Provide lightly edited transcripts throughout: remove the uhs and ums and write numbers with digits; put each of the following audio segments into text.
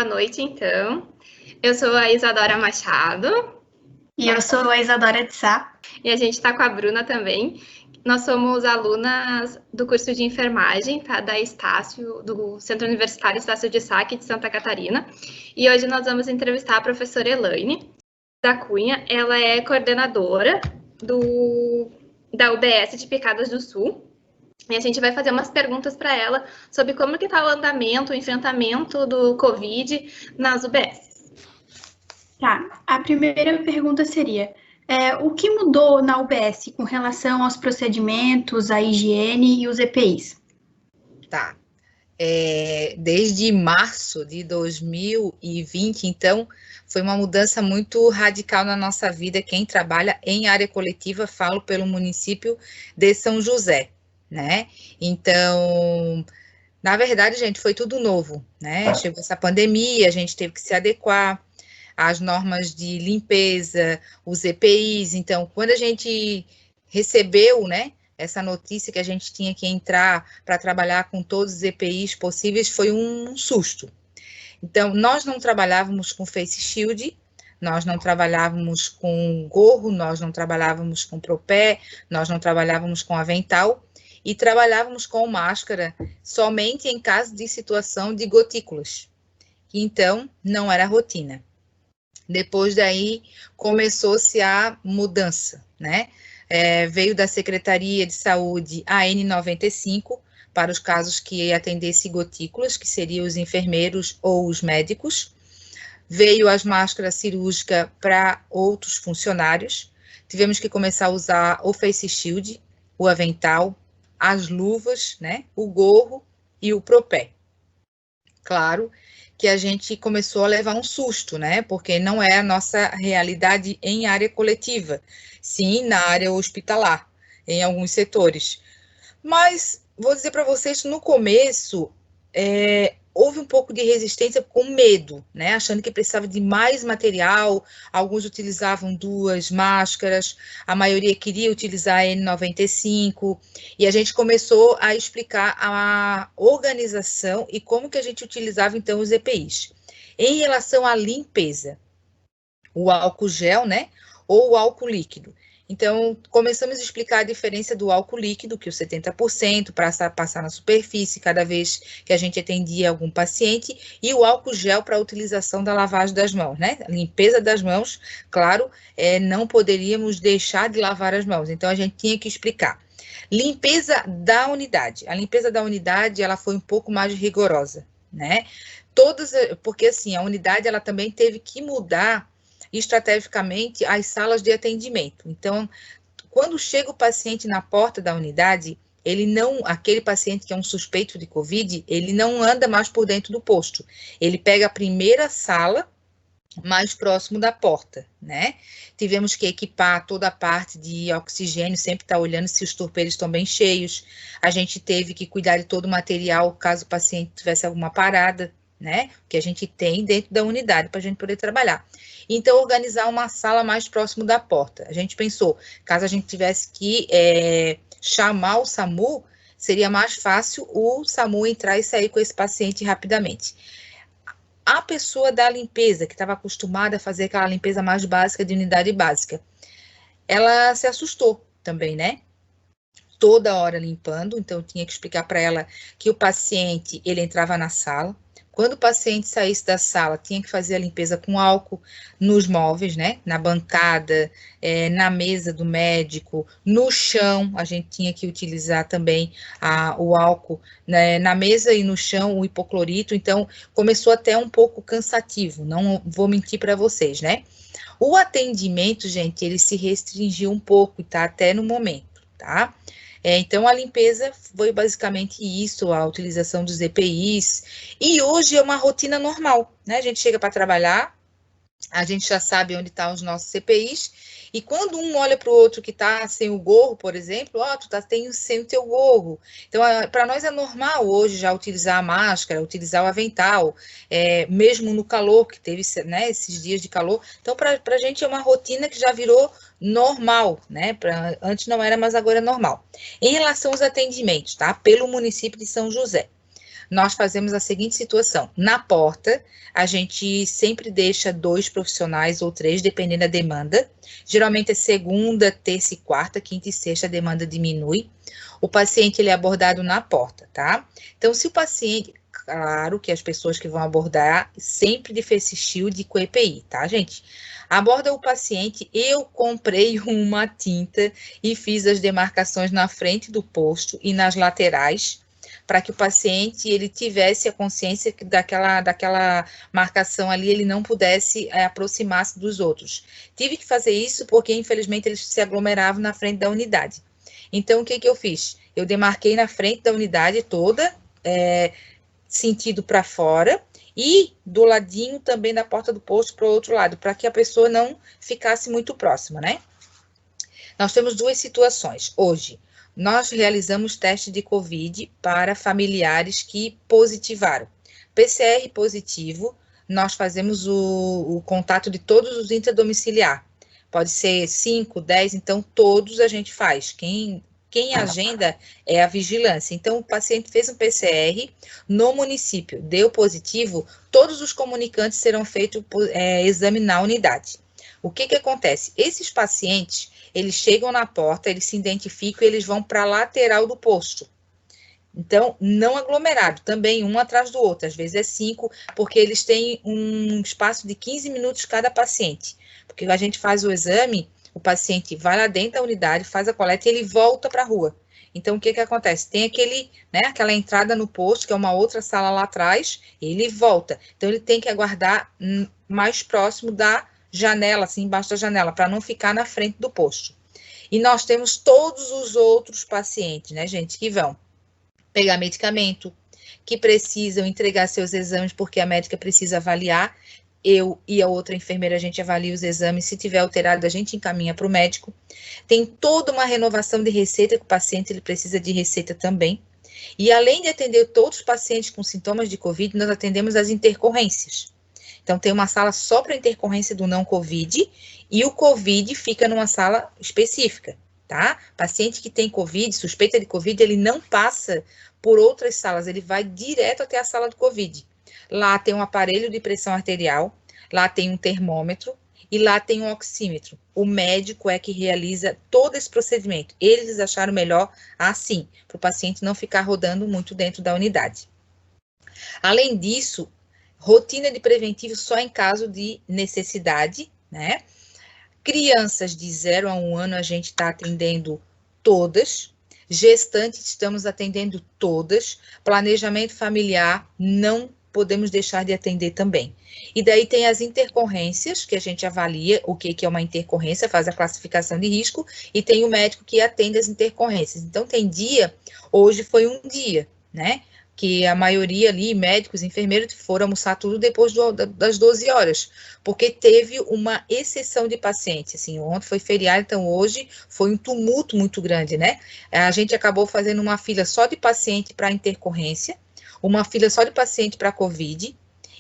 Boa noite, então. Eu sou a Isadora Machado. E eu sou a Isadora de Sá. E a gente está com a Bruna também. Nós somos alunas do curso de enfermagem, tá? Da Estácio, do Centro Universitário Estácio de Sá, aqui de Santa Catarina. E hoje nós vamos entrevistar a professora Elaine da Cunha. Ela é coordenadora da UBS de Picadas do Sul. E a gente vai fazer umas perguntas para ela sobre como que está o andamento, o enfrentamento do Covid nas UBS. Tá, a primeira pergunta seria, o que mudou na UBS com relação aos procedimentos, à higiene e os EPIs? Tá. Desde março de 2020, então, foi uma mudança muito radical na nossa vida. Quem trabalha em área coletiva, falo pelo município de São José, né? Então, na verdade, gente, foi tudo novo, né? Chegou essa pandemia, a gente teve que se adequar às normas de limpeza, os EPIs. Então, quando a gente recebeu, né, essa notícia que a gente tinha que entrar para trabalhar com todos os EPIs possíveis, foi um susto. Então, nós não trabalhávamos com face shield, nós não trabalhávamos com gorro, nós não trabalhávamos com propé, nós não trabalhávamos com avental, e trabalhávamos com máscara somente em caso de situação de gotículas. Então, não era rotina. Depois daí, começou-se a mudança, né? Veio da Secretaria de Saúde a N95 para os casos que atendesse gotículas, que seriam os enfermeiros ou os médicos. Veio as máscaras cirúrgicas para outros funcionários. Tivemos que começar a usar o face shield, o avental, as luvas, né? O gorro e o propé. Claro que a gente começou a levar um susto, né? Porque não é a nossa realidade em área coletiva, sim na área hospitalar, em alguns setores. Mas vou dizer para vocês, no começo, houve um pouco de resistência com medo, né? Achando que precisava de mais material, alguns utilizavam 2 máscaras, a maioria queria utilizar a N95, e a gente começou a explicar a organização e como que a gente utilizava, então, os EPIs. Em relação à limpeza, o álcool gel, né? Ou o álcool líquido. Então, começamos a explicar a diferença do álcool líquido, que o 70%, para passar na superfície cada vez que a gente atendia algum paciente, e o álcool gel para a utilização da lavagem das mãos, né? A limpeza das mãos, claro, não poderíamos deixar de lavar as mãos, então a gente tinha que explicar. Limpeza da unidade. A limpeza da unidade, ela foi um pouco mais rigorosa, né? Porque assim, a unidade, ela também teve que mudar estrategicamente as salas de atendimento. Então, quando chega o paciente na porta da unidade, aquele paciente que é um suspeito de Covid, ele não anda mais por dentro do posto. Ele pega a primeira sala mais próximo da porta, né? Tivemos que equipar toda a parte de oxigênio, sempre estar olhando se os torpeiros estão bem cheios. A gente teve que cuidar de todo o material, caso o paciente tivesse alguma parada, né? Que a gente tem dentro da unidade para a gente poder trabalhar. Então, organizar uma sala mais próximo da porta. A gente pensou, caso a gente tivesse que chamar o SAMU, seria mais fácil o SAMU entrar e sair com esse paciente rapidamente. A pessoa da limpeza, que estava acostumada a fazer aquela limpeza mais básica de unidade básica, ela se assustou também, né? Toda hora limpando, então eu tinha que explicar para ela que o paciente, ele entrava na sala, quando o paciente saísse da sala, tinha que fazer a limpeza com álcool nos móveis, né? Na bancada, na mesa do médico, no chão, a gente tinha que utilizar também o álcool, né? Na mesa e no chão, o hipoclorito. Então, começou até um pouco cansativo, não vou mentir para vocês, né? O atendimento, gente, ele se restringiu um pouco, tá? Até no momento, tá? Então, a limpeza foi basicamente isso, a utilização dos EPIs, e hoje é uma rotina normal, né? A gente chega para trabalhar, a gente já sabe onde estão os nossos EPIs, e quando um olha para o outro que está sem o gorro, por exemplo, tu está sem o teu gorro. Então, para nós é normal hoje já utilizar a máscara, utilizar o avental, mesmo no calor, que teve, né, esses dias de calor. Então, para a gente é uma rotina que já virou normal, né? Antes não era, mas agora é normal. Em relação aos atendimentos, tá? Pelo município de São José. nós fazemos a seguinte situação. Na porta, a gente sempre deixa 2 profissionais ou 3, dependendo da demanda. Geralmente é segunda, terça e quarta, quinta e sexta a demanda diminui. O paciente ele é abordado na porta, tá? Então, se o paciente... Claro que as pessoas que vão abordar sempre de face shield com EPI, tá, gente? Aborda o paciente, eu comprei uma tinta e fiz as demarcações na frente do posto e nas laterais, para que o paciente ele tivesse a consciência que daquela marcação ali, ele não pudesse aproximar-se dos outros. Tive que fazer isso porque, infelizmente, eles se aglomeravam na frente da unidade. Então, o que eu fiz? Eu demarquei na frente da unidade toda, sentido para fora, e do ladinho também da porta do posto para o outro lado, para que a pessoa não ficasse muito próxima, né? Nós temos 2 situações. Hoje, nós realizamos teste de COVID para familiares que positivaram. PCR positivo, nós fazemos o contato de todos os intradomiciliar. Pode ser 5, 10, então todos a gente faz. Quem agenda é a vigilância. Então, o paciente fez um PCR no município, deu positivo, todos os comunicantes serão feitos exame na unidade. O que acontece? Esses pacientes, eles chegam na porta, eles se identificam e eles vão para a lateral do posto. Então, não aglomerado, também um atrás do outro, às vezes é 5, porque eles têm um espaço de 15 minutos cada paciente. Porque a gente faz o exame, o paciente vai lá dentro da unidade, faz a coleta e ele volta para a rua. Então, o que acontece? Tem aquela entrada no posto, que é uma outra sala lá atrás, e ele volta. Então, ele tem que aguardar mais próximo da janela, assim, embaixo da janela, para não ficar na frente do posto. E nós temos todos os outros pacientes, né, gente, que vão pegar medicamento, que precisam entregar seus exames, porque a médica precisa avaliar. Eu e a outra enfermeira, a gente avalia os exames, se tiver alterado, a gente encaminha para o médico. Tem toda uma renovação de receita, que o paciente ele precisa de receita também. E além de atender todos os pacientes com sintomas de COVID, nós atendemos as intercorrências. Então, tem uma sala só para intercorrência do não COVID, e o COVID fica numa sala específica, tá? Paciente que tem COVID, suspeita de COVID, ele não passa por outras salas, ele vai direto até a sala do COVID. Lá tem um aparelho de pressão arterial, lá tem um termômetro e lá tem um oxímetro. O médico é que realiza todo esse procedimento. Eles acharam melhor assim, para o paciente não ficar rodando muito dentro da unidade. Além disso, rotina de preventivo só em caso de necessidade, né? Crianças de 0 a 1 ano a gente está atendendo todas. Gestantes estamos atendendo todas. Planejamento familiar não podemos deixar de atender também. E daí tem as intercorrências, que a gente avalia o que é uma intercorrência, faz a classificação de risco, e tem o médico que atende as intercorrências. Então, tem dia, hoje foi um dia, né? Que a maioria ali, médicos, enfermeiros, foram almoçar tudo depois das 12 horas, porque teve uma exceção de pacientes, assim, ontem foi feriado, então hoje foi um tumulto muito grande, né? A gente acabou fazendo uma fila só de paciente para intercorrência, uma fila só de paciente para COVID,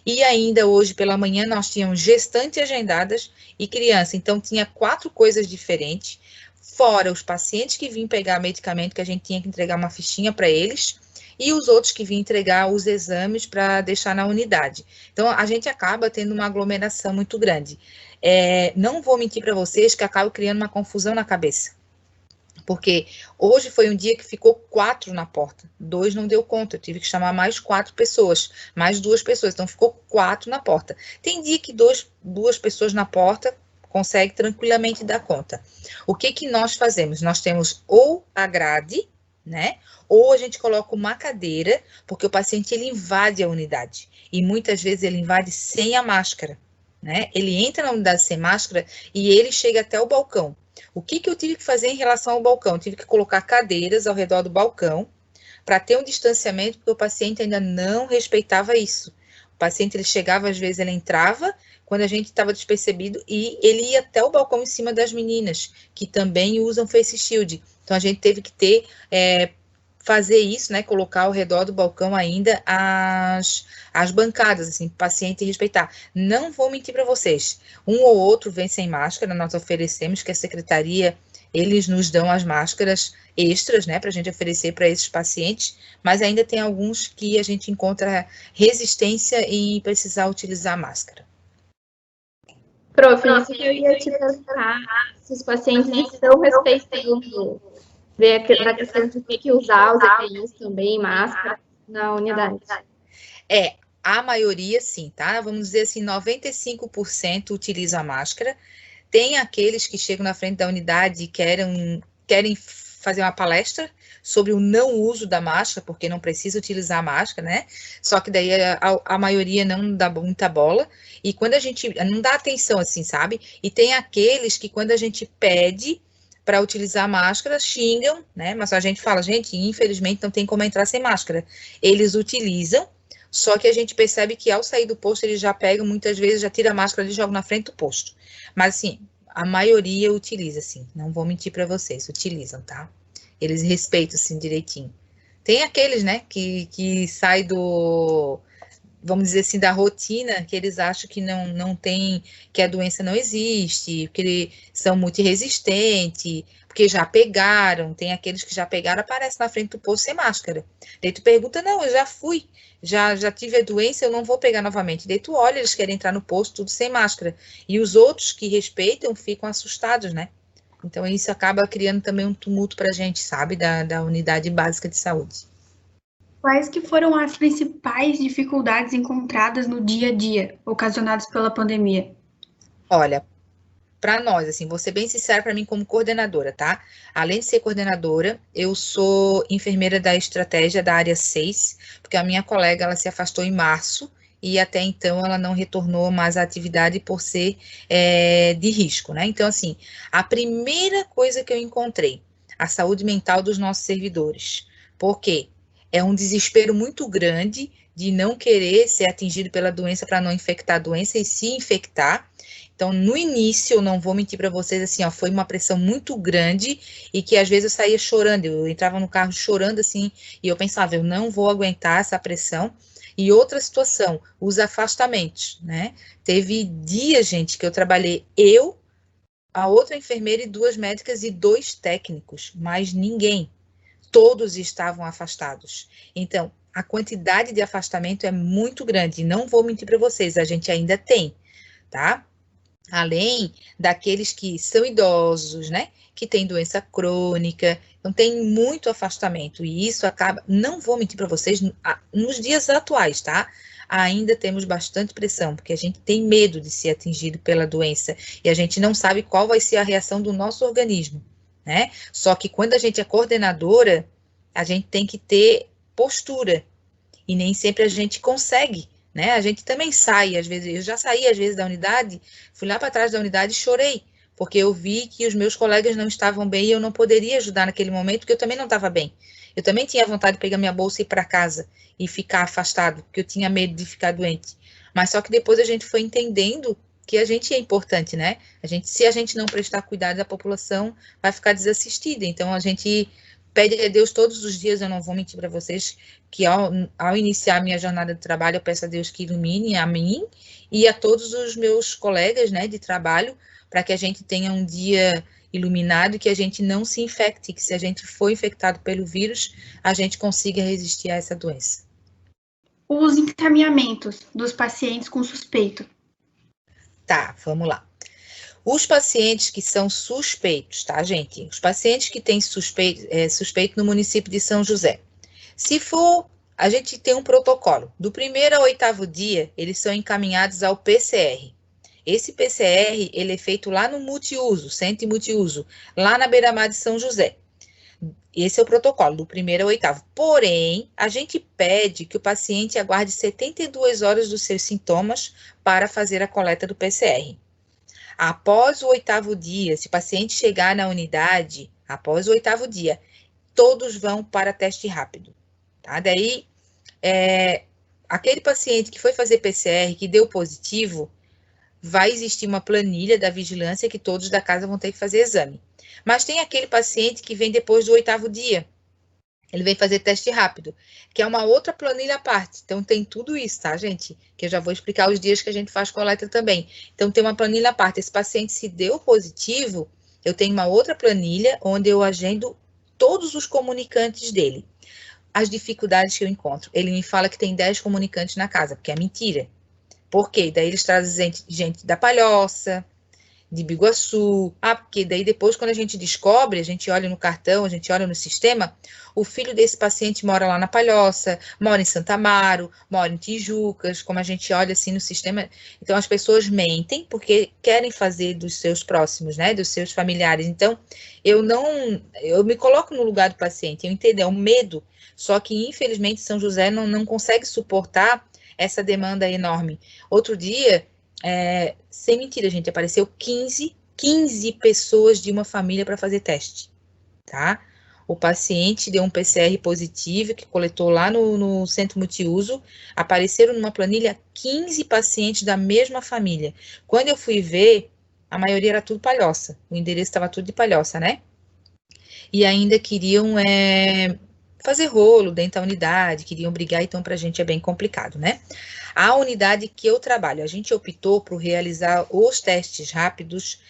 e ainda hoje pela manhã nós tínhamos gestantes agendadas e criança, então tinha 4 coisas diferentes, fora os pacientes que vinham pegar medicamento, que a gente tinha que entregar uma fichinha para eles, e os outros que vinham entregar os exames para deixar na unidade. Então, a gente acaba tendo uma aglomeração muito grande. Não vou mentir para vocês que acaba criando uma confusão na cabeça. Porque hoje foi um dia que ficou 4 na porta, 2 não deu conta, eu tive que chamar mais 4 pessoas, mais 2 pessoas, então ficou 4 na porta. Tem dia que 2 pessoas na porta consegue tranquilamente dar conta. O que nós fazemos? Nós temos ou a grade, né? Ou a gente coloca uma cadeira, porque o paciente ele invade a unidade, e muitas vezes ele invade sem a máscara, né? Ele entra na unidade sem máscara e ele chega até o balcão. O que eu tive que fazer em relação ao balcão? Eu tive que colocar cadeiras ao redor do balcão para ter um distanciamento, porque o paciente ainda não respeitava isso. O paciente, ele chegava, às vezes ele entrava, quando a gente estava despercebido, e ele ia até o balcão em cima das meninas, que também usam face shield. Então, a gente teve que ter fazer isso, né, colocar ao redor do balcão ainda as bancadas, assim, paciente respeitar. Não vou mentir para vocês, um ou outro vem sem máscara, nós oferecemos que a secretaria, eles nos dão as máscaras extras, né, para a gente oferecer para esses pacientes, mas ainda tem alguns que a gente encontra resistência em precisar utilizar a máscara. Prof, isso que eu ia te perguntar, se os pacientes estão respeitando da questão de ter que usar os EPIs também, máscara, na unidade. A maioria sim, tá? Vamos dizer assim, 95% utiliza a máscara. Tem aqueles que chegam na frente da unidade e querem fazer uma palestra sobre o não uso da máscara, porque não precisa utilizar a máscara, né? Só que daí a maioria não dá muita bola, e quando a gente não dá atenção assim, sabe? E tem aqueles que quando a gente pede para utilizar a máscara, xingam, né? Mas a gente fala, gente, infelizmente não tem como entrar sem máscara. Eles utilizam, só que a gente percebe que ao sair do posto, eles já pegam, muitas vezes já tira a máscara e jogam na frente do posto. Mas assim, a maioria utiliza, assim, não vou mentir para vocês, utilizam, tá? Eles respeitam, assim, direitinho. Tem aqueles, né, que sai vamos dizer assim, da rotina, que eles acham que não tem, que a doença não existe, que eles são multiresistentes, porque já pegaram, tem aqueles que já pegaram, aparece na frente do posto sem máscara. Daí tu pergunta, não, eu já fui, já tive a doença, eu não vou pegar novamente. Daí tu olha, eles querem entrar no posto tudo sem máscara. E os outros que respeitam ficam assustados, né? Então isso acaba criando também um tumulto pra gente, sabe, da unidade básica de saúde. Quais que foram as principais dificuldades encontradas no dia a dia, ocasionadas pela pandemia? Olha, para nós, assim, vou ser bem sincera para mim como coordenadora, tá? Além de ser coordenadora, eu sou enfermeira da estratégia da área 6, porque a minha colega, ela se afastou em março, e até então ela não retornou mais à atividade por ser de risco, né? Então, assim, a primeira coisa que eu encontrei, a saúde mental dos nossos servidores. Por quê? É um desespero muito grande de não querer ser atingido pela doença para não infectar a doença e se infectar. Então, no início, eu não vou mentir para vocês, assim, ó, foi uma pressão muito grande e que às vezes eu saía chorando, eu entrava no carro chorando, assim, e eu pensava, eu não vou aguentar essa pressão. E outra situação, os afastamentos, né? Teve dias, gente, que eu trabalhei a outra enfermeira e 2 médicas e 2 técnicos, mas ninguém. Todos estavam afastados. Então, a quantidade de afastamento é muito grande. Não vou mentir para vocês, a gente ainda tem, tá? Além daqueles que são idosos, né? Que têm doença crônica, então tem muito afastamento. E isso acaba, não vou mentir para vocês, nos dias atuais, tá? Ainda temos bastante pressão, porque a gente tem medo de ser atingido pela doença e a gente não sabe qual vai ser a reação do nosso organismo, né? Só que quando a gente é coordenadora, a gente tem que ter postura e nem sempre a gente consegue, né? A gente também sai, às vezes, eu já saí às vezes da unidade, fui lá para trás da unidade e chorei, porque eu vi que os meus colegas não estavam bem e eu não poderia ajudar naquele momento, porque eu também não estava bem. Eu também tinha vontade de pegar minha bolsa e ir para casa e ficar afastado, porque eu tinha medo de ficar doente. Mas só que depois a gente foi entendendo que a gente é importante, né? Se a gente não prestar cuidado, a população vai ficar desassistida. Então, a gente pede a Deus todos os dias, eu não vou mentir para vocês, que ao iniciar minha jornada de trabalho, eu peço a Deus que ilumine a mim e a todos os meus colegas, né, de trabalho, para que a gente tenha um dia iluminado e que a gente não se infecte, que se a gente for infectado pelo vírus, a gente consiga resistir a essa doença. Os encaminhamentos dos pacientes com suspeito. Tá, vamos lá. Os pacientes que são suspeitos, tá, gente? Os pacientes que têm suspeito no município de São José. Se for, a gente tem um protocolo. Do 1º ao 8º dia, eles são encaminhados ao PCR. Esse PCR, ele é feito lá no multiuso, centro de multiuso, lá na beira-mar de São José. Esse é o protocolo, do 1º ao 8º. Porém, a gente pede que o paciente aguarde 72 horas dos seus sintomas para fazer a coleta do PCR. Após o 8º dia, se o paciente chegar na unidade, após o 8º dia, todos vão para teste rápido, tá? Daí, aquele paciente que foi fazer PCR, que deu positivo, vai existir uma planilha da vigilância que todos da casa vão ter que fazer exame. Mas tem aquele paciente que vem depois do 8º dia. ele vem fazer teste rápido, que é uma outra planilha à parte. Então, tem tudo isso, tá, gente? Que eu já vou explicar os dias que a gente faz coleta também. Então, tem uma planilha à parte. Esse paciente, se deu positivo, eu tenho uma outra planilha onde eu agendo todos os comunicantes dele. As dificuldades que eu encontro. Ele me fala que tem 10 comunicantes na casa, porque é mentira. Por quê? Daí eles trazem gente da Palhoça, de Biguaçu. Porque daí depois, quando a gente descobre, a gente olha no cartão, a gente olha no sistema, o filho desse paciente mora lá na Palhoça, mora em Santa Amaro, mora em Tijucas, como a gente olha assim no sistema. Então, as pessoas mentem porque querem fazer dos seus próximos, né, dos seus familiares. Então, eu me coloco no lugar do paciente, eu entendo, é um medo, só que, infelizmente, São José não consegue suportar essa demanda enorme. Outro dia, sem mentira, gente, apareceu 15 pessoas de uma família para fazer teste, tá? O paciente deu um PCR positivo, que coletou lá no centro multiuso, apareceram numa planilha 15 pacientes da mesma família. Quando eu fui ver, a maioria era tudo Palhoça, o endereço estava tudo de Palhoça, né? E ainda queriam fazer rolo dentro da unidade, queriam brigar, então para a gente é bem complicado, né? A unidade que eu trabalho, a gente optou por realizar os testes rápidos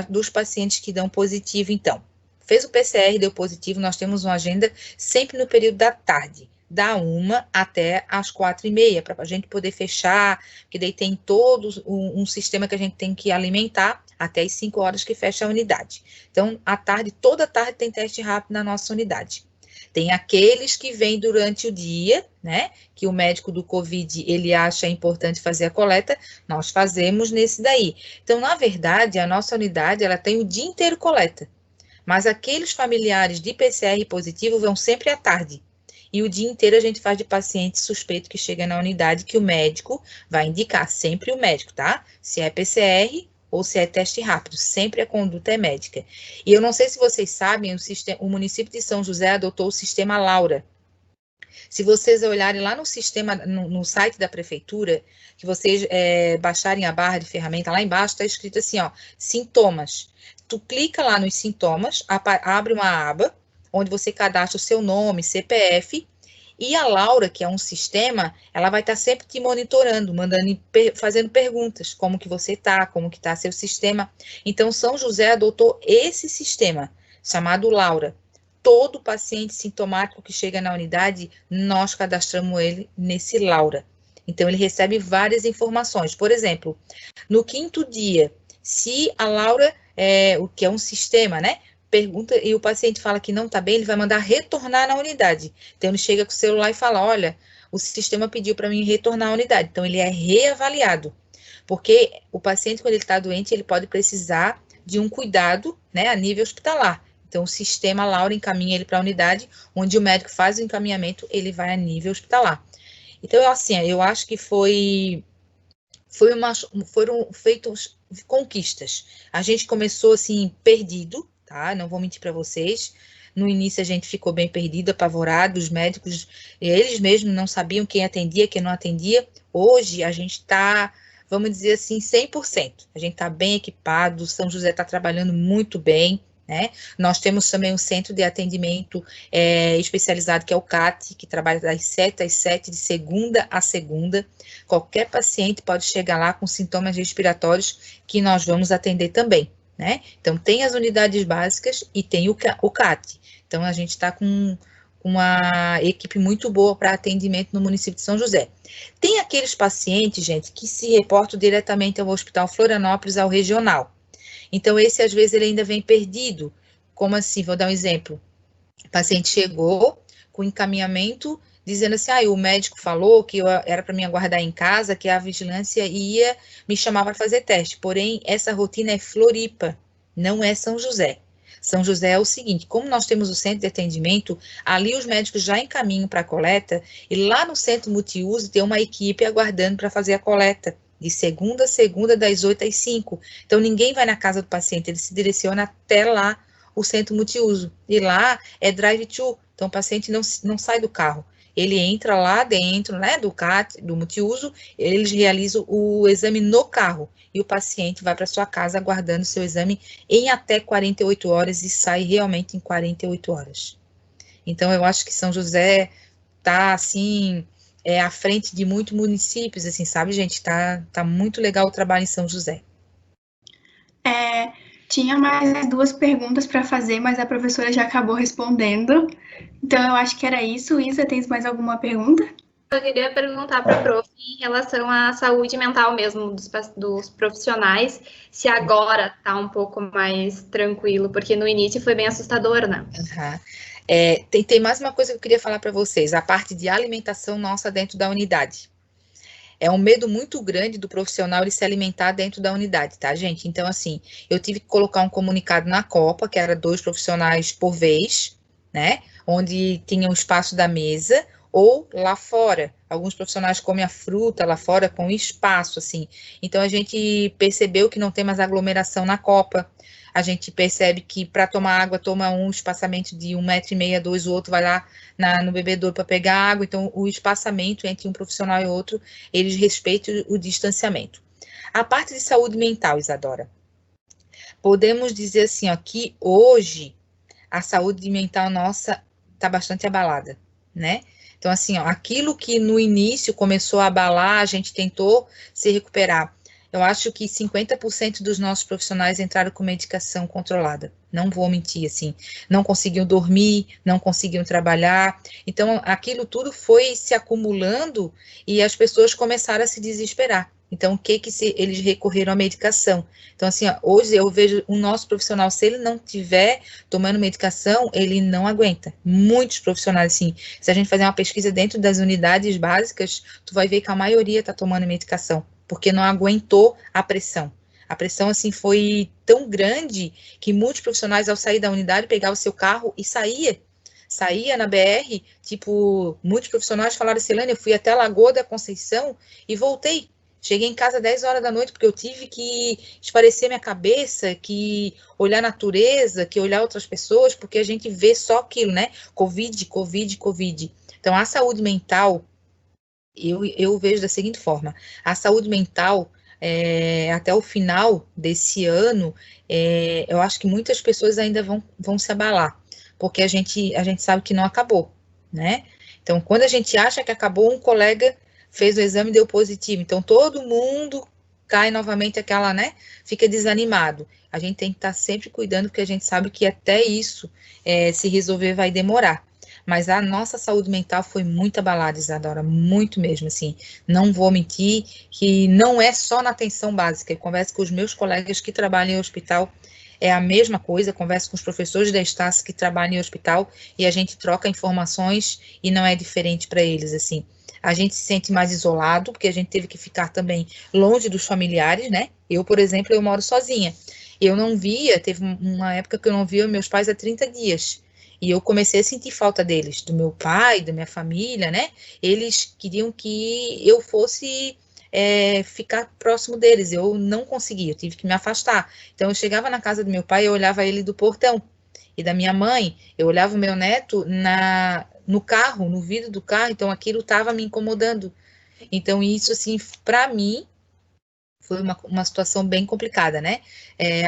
dos pacientes que dão positivo, então. Fez o PCR, deu positivo, nós temos uma agenda sempre no período da tarde, da 1 até as 4h30, para a gente poder fechar, que daí tem todo um sistema que a gente tem que alimentar até as 5 horas que fecha a unidade. Então, à tarde, toda tarde tem teste rápido na nossa unidade. Tem aqueles que vêm durante o dia, né, que o médico do Covid, ele acha importante fazer a coleta, nós fazemos nesse daí. Então, na verdade, a nossa unidade, ela tem o dia inteiro coleta, mas aqueles familiares de PCR positivo vão sempre à tarde. E o dia inteiro a gente faz de paciente suspeito que chega na unidade, que o médico vai indicar, sempre o médico, tá? Se é PCR ou se é teste rápido, sempre a conduta é médica. E eu não sei se vocês sabem, o município de São José adotou o sistema Laura. Se vocês olharem lá no sistema, no site da prefeitura, que vocês baixarem a barra de ferramenta, lá embaixo está escrito assim, ó, sintomas. Tu clica lá nos sintomas, abre uma aba, onde você cadastra o seu nome, CPF, e a Laura, que é um sistema, ela vai estar sempre te monitorando, fazendo perguntas, como que você está, como que está seu sistema. Então, São José adotou esse sistema, chamado Laura. Todo paciente sintomático que chega na unidade, nós cadastramos ele nesse Laura. Então, ele recebe várias informações. Por exemplo, no 5º dia, se a Laura, o que é um sistema, né? Pergunta e o paciente fala que não está bem, ele vai mandar retornar na unidade. Então, ele chega com o celular e fala, olha, o sistema pediu para mim retornar à unidade. Então, ele é reavaliado. Porque o paciente, quando ele está doente, ele pode precisar de um cuidado, né, a nível hospitalar. Então, o sistema Laura encaminha ele para a unidade, onde o médico faz o encaminhamento, ele vai a nível hospitalar. Então, assim, eu acho que foram feitas conquistas. A gente começou, assim, perdido, tá? Não vou mentir para vocês. No início a gente ficou bem perdido, apavorado, os médicos, eles mesmos não sabiam quem atendia, quem não atendia. Hoje a gente está, vamos dizer assim, 100%. A gente está bem equipado, São José está trabalhando muito bem, né? Nós temos também um centro de atendimento especializado, que é o CAT, que trabalha das 7 às 7, de segunda a segunda. Qualquer paciente pode chegar lá com sintomas respiratórios que nós vamos atender também. Né? Então, tem as unidades básicas e tem o CAT. Então, a gente está com uma equipe muito boa para atendimento no município de São José. Tem aqueles pacientes, gente, que se reportam diretamente ao Hospital Florianópolis, ao regional. Então, esse, às vezes, ele ainda vem perdido. Como assim? Vou dar um exemplo. O paciente chegou com encaminhamento dizendo assim, o médico falou que era para mim aguardar em casa, que a vigilância ia me chamar para fazer teste. Porém, essa rotina é Floripa, não é São José. São José é o seguinte, como nós temos o centro de atendimento, ali os médicos já encaminham para a coleta, e lá no centro multiuso tem uma equipe aguardando para fazer a coleta, de segunda a segunda, das 8 às 5. Então, ninguém vai na casa do paciente, ele se direciona até lá, o centro multiuso. E lá é drive-thru, então o paciente não sai do carro. Ele entra lá dentro, né, do CAT, do multiuso, eles realizam o exame no carro e o paciente vai para sua casa aguardando seu exame em até 48 horas e sai realmente em 48 horas. Então, eu acho que São José tá, assim, à frente de muitos municípios, assim, sabe, gente? Tá muito legal o trabalho em São José. Tinha mais 2 perguntas para fazer, mas a professora já acabou respondendo. Então, eu acho que era isso. Isa, tens mais alguma pergunta? Eu queria perguntar para a prof em relação à saúde mental mesmo dos profissionais, se agora está um pouco mais tranquilo, porque no início foi bem assustador, né? Uhum. Tem mais uma coisa que eu queria falar para vocês, a parte de alimentação nossa dentro da unidade. É um medo muito grande do profissional ele se alimentar dentro da unidade, tá, gente? Então, assim, eu tive que colocar um comunicado na Copa, que era 2 profissionais por vez, né? Onde tinha um espaço da mesa, ou lá fora. Alguns profissionais comem a fruta lá fora com espaço, assim. Então, a gente percebeu que não tem mais aglomeração na Copa. A gente percebe que para tomar água, toma um espaçamento de 1,5 m, 2, o outro vai lá no bebedouro para pegar água. Então, o espaçamento entre um profissional e outro, eles respeitam o distanciamento. A parte de saúde mental, Isadora, podemos dizer assim, ó, que hoje a saúde mental nossa está bastante abalada, né? Então, assim, ó, aquilo que no início começou a abalar, a gente tentou se recuperar. Eu acho que 50% dos nossos profissionais entraram com medicação controlada. Não vou mentir, assim. Não conseguiam dormir, não conseguiam trabalhar. Então, aquilo tudo foi se acumulando e as pessoas começaram a se desesperar. Então, eles recorreram à medicação. Então, assim, ó, hoje eu vejo o nosso profissional, se ele não tiver tomando medicação, ele não aguenta. Muitos profissionais, assim, se a gente fazer uma pesquisa dentro das unidades básicas, tu vai ver que a maioria está tomando medicação, porque não aguentou a pressão. A pressão, assim, foi tão grande que muitos profissionais, ao sair da unidade, pegavam o seu carro e saía na BR, tipo, muitos profissionais falaram, Celane, eu fui até a Lagoa da Conceição e voltei. Cheguei em casa 10 horas da noite, porque eu tive que espairecer minha cabeça, que olhar a natureza, que olhar outras pessoas, porque a gente vê só aquilo, né? Covid, Covid, Covid. Então, a saúde mental, eu vejo da seguinte forma, a saúde mental, até o final desse ano, eu acho que muitas pessoas ainda vão se abalar, porque a gente sabe que não acabou, né? Então, quando a gente acha que acabou, um colega fez o exame e deu positivo, então todo mundo cai novamente aquela, né? Fica desanimado. A gente tem que estar sempre cuidando, porque a gente sabe que até isso se resolver vai demorar. Mas a nossa saúde mental foi muito abalada, Isadora, muito mesmo, assim. Não vou mentir que não é só na atenção básica. Eu converso com os meus colegas que trabalham em hospital, é a mesma coisa, converso com os professores da Estácio que trabalham em hospital e a gente troca informações e não é diferente para eles, assim. A gente se sente mais isolado, porque a gente teve que ficar também longe dos familiares, né? Eu, por exemplo, eu moro sozinha. Eu não via, teve uma época que eu não via meus pais há 30 dias. E eu comecei a sentir falta deles, do meu pai, da minha família, né? Eles queriam que eu fosse ficar próximo deles. Eu não conseguia, eu tive que me afastar. Então, eu chegava na casa do meu pai, eu olhava ele do portão. E da minha mãe, eu olhava o meu neto no carro, no vidro do carro, então aquilo estava me incomodando. Então, isso, assim, para mim, foi uma situação bem complicada, né?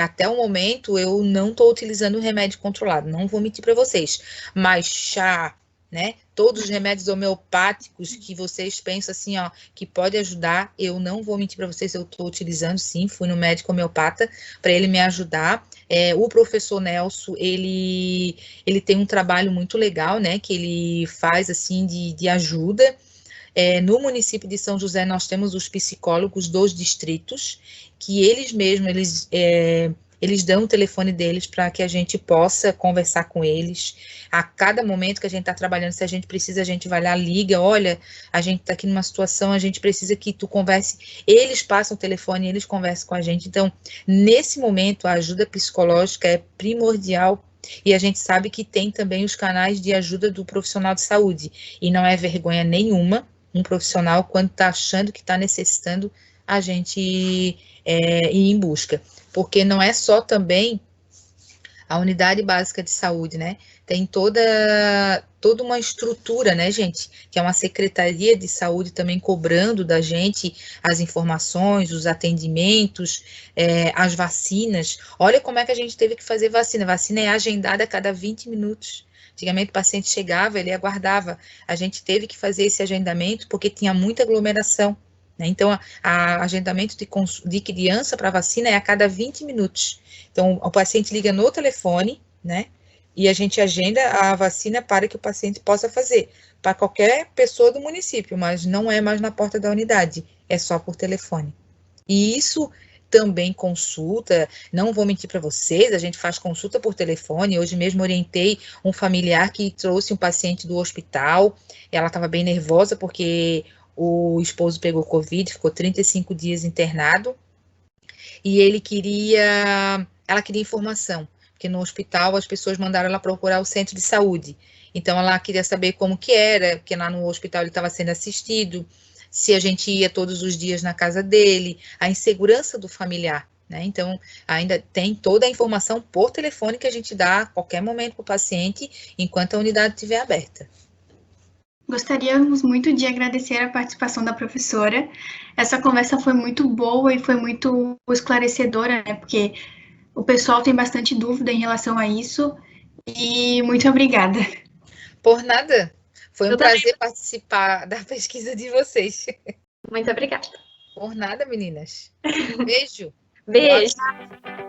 Até o momento, eu não estou utilizando remédio controlado, não vou mentir para vocês. Mas chá, né? Todos os remédios homeopáticos que vocês pensam assim, ó, que pode ajudar, eu não vou mentir para vocês, eu estou utilizando sim, fui no médico homeopata para ele me ajudar. O professor Nelson, ele tem um trabalho muito legal, né? Que ele faz assim de ajuda. No município de São José, nós temos os psicólogos dos distritos, que eles mesmos, eles dão o telefone deles para que a gente possa conversar com eles. A cada momento que a gente está trabalhando, se a gente precisa, a gente vai lá, liga, olha, a gente está aqui numa situação, a gente precisa que tu converse. Eles passam o telefone, eles conversam com a gente. Então, nesse momento, a ajuda psicológica é primordial. E a gente sabe que tem também os canais de ajuda do profissional de saúde. E não é vergonha nenhuma um profissional, quando está achando que está necessitando, a gente ir em busca. Porque não é só também A unidade básica de saúde, né? Tem toda uma estrutura, né, gente? Que é uma secretaria de saúde também cobrando da gente as informações, os atendimentos, as vacinas. Olha como é que a gente teve que fazer vacina. Vacina é agendada a cada 20 minutos. Antigamente o paciente chegava, ele aguardava. A gente teve que fazer esse agendamento porque tinha muita aglomeração, né? Então, a agendamento de criança para vacina é a cada 20 minutos. Então, o paciente liga no telefone, né? E a gente agenda a vacina para que o paciente possa fazer. Para qualquer pessoa do município, mas não é mais na porta da unidade, é só por telefone. E isso também consulta, não vou mentir para vocês, a gente faz consulta por telefone. Hoje mesmo orientei um familiar que trouxe um paciente do hospital, ela estava bem nervosa porque o esposo pegou Covid, ficou 35 dias internado, e ela queria informação, porque no hospital as pessoas mandaram ela procurar o centro de saúde. Então ela queria saber como que era, porque lá no hospital ele estava sendo assistido, se a gente ia todos os dias na casa dele, a insegurança do familiar, né? Então ainda tem toda a informação por telefone que a gente dá a qualquer momento para o paciente, enquanto a unidade estiver aberta. Gostaríamos muito de agradecer a participação da professora. Essa conversa foi muito boa e foi muito esclarecedora, né? Porque o pessoal tem bastante dúvida em relação a isso. E muito obrigada. Por nada. Foi um Eu também. prazer participar da pesquisa de vocês. Muito obrigada. Por nada, meninas. Beijo. Boa Beijo. tarde.